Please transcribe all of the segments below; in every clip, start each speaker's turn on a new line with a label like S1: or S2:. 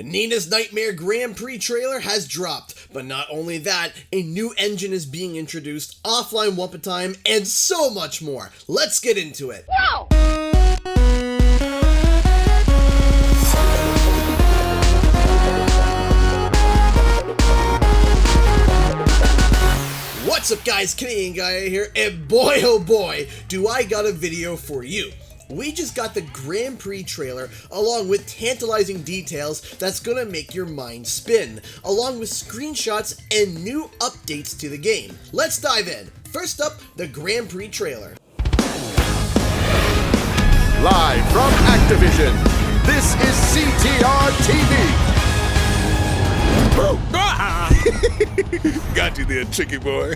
S1: Nina's Nightmare Grand Prix trailer has dropped, but not only that, a new engine is being introduced, offline Wumpa time, and so much more. Let's get into it.
S2: Whoa!
S1: What's up guys, Canadian Guy here, and boy oh boy, do I got a video for you. We just got the Grand Prix trailer along with tantalizing details that's gonna make your mind spin, along with screenshots and new updates to the game. Let's dive in. First up, the Grand Prix trailer.
S3: Live from Activision, this is CTR TV.
S4: Got you there, chicky boy.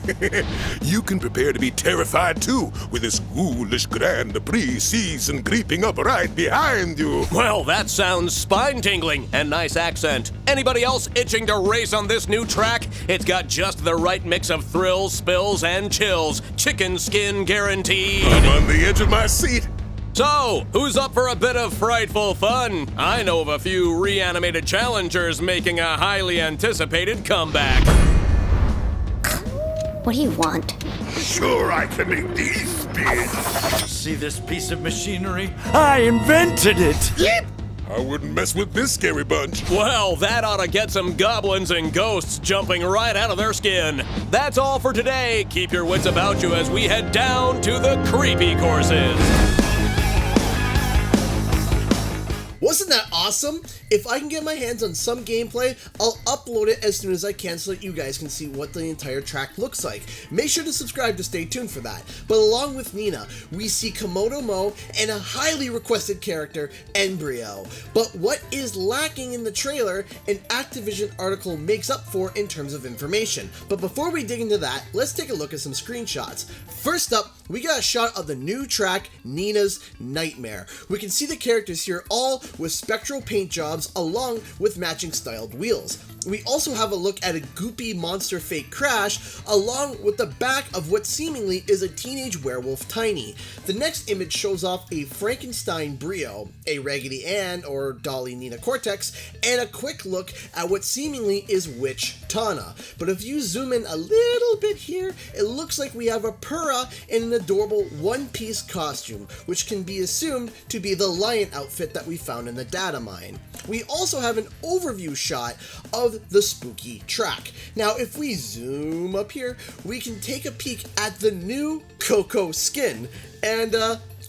S4: You can prepare to be terrified too with this ghoulish Grand Prix season creeping up right behind you.
S5: Well, that sounds spine-tingling and nice accent. Anybody else itching to race on this new track? It's got just the right mix of thrills, spills, and chills. Chicken skin guaranteed.
S4: I'm on the edge of my seat.
S5: So, who's up for a bit of frightful fun? I know of a few reanimated challengers making a highly anticipated comeback.
S2: What do you want?
S4: Sure, I can make these spin.
S6: See this piece of machinery? I invented it!
S4: Yep. I wouldn't mess with this scary bunch.
S5: Well, that ought to get some goblins and ghosts jumping right out of their skin. That's all for today. Keep your wits about you as we head down to the creepy courses.
S1: Wasn't that awesome? If I can get my hands on some gameplay, I'll upload it as soon as I can so that you guys can see what the entire track looks like. Make sure to subscribe to stay tuned for that. But along with Nina, we see Komodo Mo and a highly requested character, Embryo. But what is lacking in the trailer, an Activision article makes up for in terms of information. But before we dig into that, let's take a look at some screenshots. First up, we got a shot of the new track, Nina's Nightmare. We can see the characters here all with spectral paint jobs along with matching styled wheels. We also have a look at a goopy monster fake Crash along with the back of what seemingly is a teenage werewolf Tiny. The next image shows off a Frankenstein Brio, a Raggedy Ann or Dolly Nina Cortex, and a quick look at what seemingly is Witch Tana. But if you zoom in a little bit here, it looks like we have a Purra in an adorable one-piece costume, which can be assumed to be the lion outfit that we found in the data mine. We also have an overview shot of the spooky track. Now, if we zoom up here, we can take a peek at the new Coco skin, and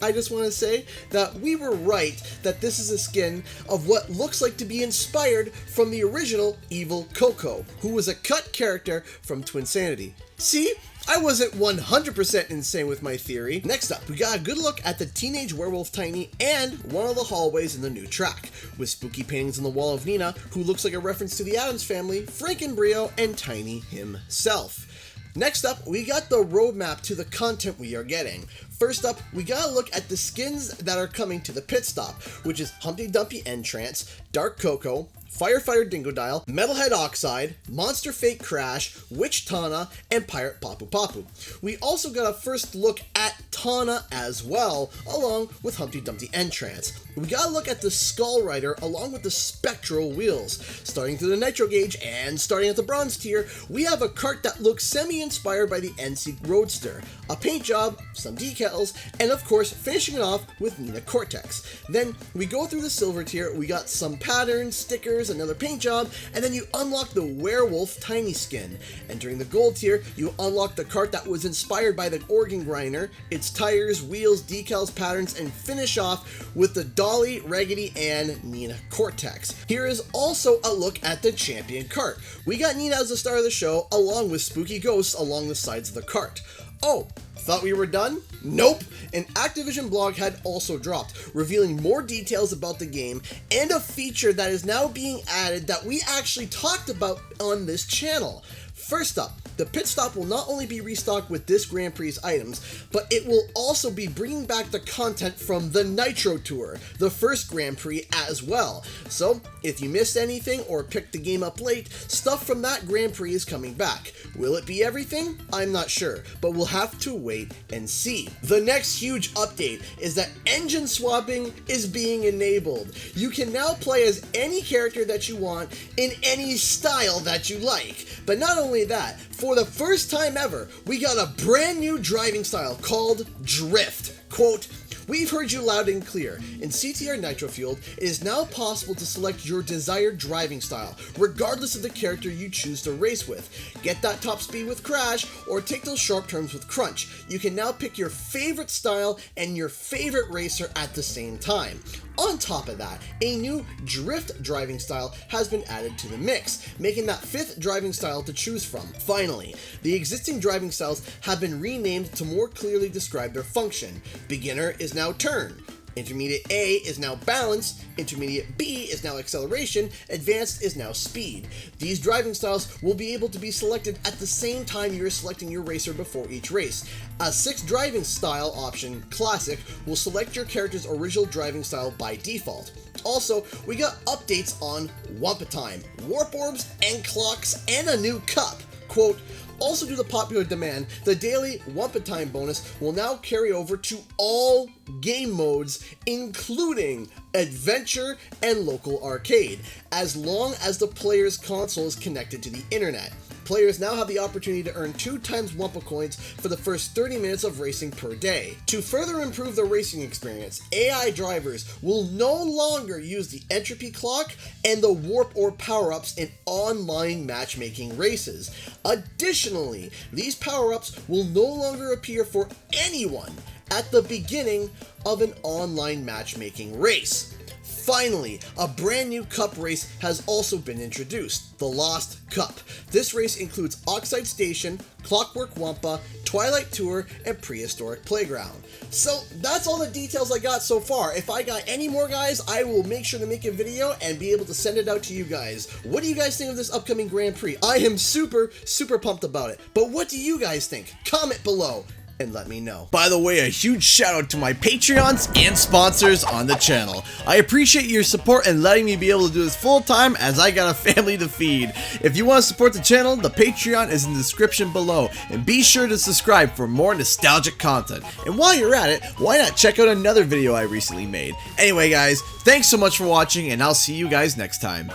S1: I just want to say that we were right that this is a skin of what looks like to be inspired from the original evil Coco, who was a cut character from Twinsanity. See? I wasn't 100% insane with my theory. Next up, we got a good look at the teenage werewolf Tiny and one of the hallways in the new track, with spooky paintings on the wall of Nina, who looks like a reference to the Addams Family, Frank and Brio, and Tiny himself. Next up, we got the roadmap to the content we are getting. First up, we gotta look at the skins that are coming to the pit stop, which is Humpty Dumpty Entrance, Dark Coco, Firefighter Dingodile, Metalhead Oxide, Monster Fake Crash, Witch Tana, and Pirate Papu Papu. We also got a first look at Tana as well, along with Humpty Dumpty Entrance. We gotta look at the Skull Rider along with the Spectral Wheels. Starting through the Nitro Gauge and starting at the Bronze tier, we have a cart that looks semi-inspired by the NC Roadster, a paint job, some decals, and of course finishing it off with Nina Cortex. Then we go through the Silver tier, we got some patterns, stickers, another paint job, and then you unlock the werewolf Tiny skin. Entering the Gold tier, you unlock the cart that was inspired by the organ grinder, its tires, wheels, decals, patterns, and finish off with the Dolly, Raggedy Ann, Nina Cortex. Here is also a look at the champion cart. We got Nina as the star of the show, along with spooky ghosts along the sides of the cart. Oh, thought we were done? Nope! An Activision blog had also dropped, revealing more details about the game and a feature that is now being added that we actually talked about on this channel. First up, the pit stop will not only be restocked with this Grand Prix items, but it will also be bringing back the content from the Nitro Tour, the first Grand Prix as well. So, if you missed anything or picked the game up late, stuff from that Grand Prix is coming back. Will it be everything? I'm not sure, but we'll have to wait and see. The next huge update is that engine swapping is being enabled. You can now play as any character that you want in any style that you like. But not only that, for the first time ever, we got a brand new driving style called Drift. Quote, "We've heard you loud and clear. In CTR Nitro Fueled, it is now possible to select your desired driving style, regardless of the character you choose to race with. Get that top speed with Crash, or take those sharp turns with Crunch. You can now pick your favorite style and your favorite racer at the same time. On top of that, a new Drift driving style has been added to the mix, making that 5th driving style to choose from. Finally, the existing driving styles have been renamed to more clearly describe their function. Beginner is now Turn. Intermediate A is now Balance, Intermediate B is now Acceleration, Advanced is now Speed. These driving styles will be able to be selected at the same time you are selecting your racer before each race. A 6th driving style option, Classic, will select your character's original driving style by default. Also, we got updates on Wumpa Time, Warp Orbs and Clocks, and a new cup. Quote, "Also due to popular demand, the daily Wumpa Time bonus will now carry over to all game modes, including Adventure and Local Arcade, as long as the player's console is connected to the internet. Players now have the opportunity to earn 2 times Wumpa coins for the first 30 minutes of racing per day. To further improve the racing experience, AI drivers will no longer use the entropy clock and the warp or power-ups in online matchmaking races. Additionally, these power-ups will no longer appear for anyone at the beginning of an online matchmaking race. Finally, a brand new cup race has also been introduced, the Lost Cup. This race includes Oxide Station, Clockwork Wumpa, Twilight Tour, and Prehistoric Playground. So that's all the details I got so far. If I got any more, guys, I will make sure to make a video and be able to send it out to you guys. What do you guys think of this upcoming Grand Prix? I am super pumped about it. But what do you guys think? Comment below and let me know. By the way, a huge shout out to my Patreons and sponsors on the channel. I appreciate your support and letting me be able to do this full time, as I got a family to feed. If you want to support the channel, the Patreon is in the description below, and be sure to subscribe for more nostalgic content. And while you're at it, why not check out another video I recently made? Anyway guys, thanks so much for watching, and I'll see you guys next time.